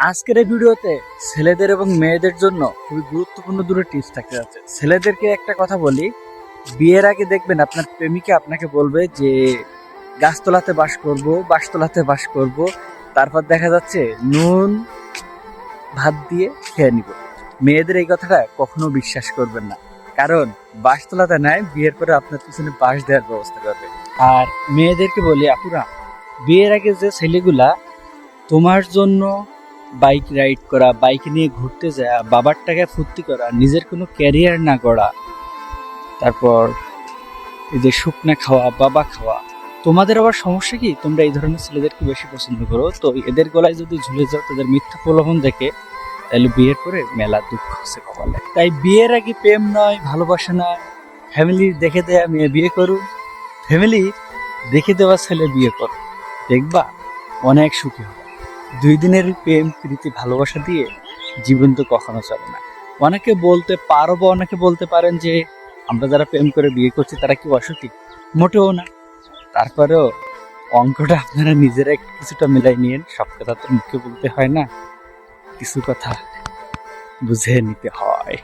আজকের এই ভিডিওতে ছেলেদের এবং মেয়েদের জন্য খুবই গুরুত্বপূর্ণ দুটো টিপস থাকতে যাচ্ছে। ছেলেদেরকে একটা কথা বলি, বিয়ের আগে দেখবেন আপনার প্রেমিকা আপনাকে বলবে যে গাছতলাতে বাস করব, বাঁশতলাতে বাস করব, তারপর দেখা যাচ্ছে নুন ভাত দিয়ে খেয়ে নিব। মেয়েদের এই কথাটা কখনো বিশ্বাস করবেন না, কারণ বাঁশতলাতে নয়, বিয়ের পরে আপনার পিছনে বাঁশ দেওয়ার ব্যবস্থা করবে। আর মেয়েদেরকে বলি, আপুরা, বিয়ের আগে যে ছেলেগুলা তোমার জন্য বাইক রাইড করা, বাইক নিয়ে ঘুরতে যাওয়া, বাবার টাকায় ফুর্তি করা, নিজের কোনো ক্যারিয়ার না গড়া, তারপর এই যে শুকনা খাওয়া, বাবা খাওয়া, তোমাদের আবার সমস্যা কি? তোমরা এই ধরনের ছেলেদেরকে বেশি পছন্দ করো। তো এদের গলায় যদি ঝুলে যাও, তাদের মিথ্যা প্রলোভন দেখে, তাহলে বিয়ের পরে মেলা দুঃখ হচ্ছে কপালে। তাই বিয়ের আগে প্রেম নয়, ভালোবাসা নয়, ফ্যামিলির দেখে দেয়া মেয়ে বিয়ে করুন, ফ্যামিলি দেখে দেওয়া ছেলে বিয়ে করো, দেখবা অনেক সুখী হবে। 2 দিনের প্রেম প্রীতি ভালোবাসা দিয়ে জীবন তো কখনো চলে না। অনেকে বলতে পারো বা অনেকে বলতে পারেন যে আমরা যারা প্রেম করে বিয়ে করছি তারা কি অসুখী? মোটেও না। তারপরেও অঙ্কটা আপনারা নিজেরা একটু কিছুটা মিলাই নিয়েন। সব কথা তো মুখে বলতে হয় না, কিছু কথা বুঝে নিতে হয়।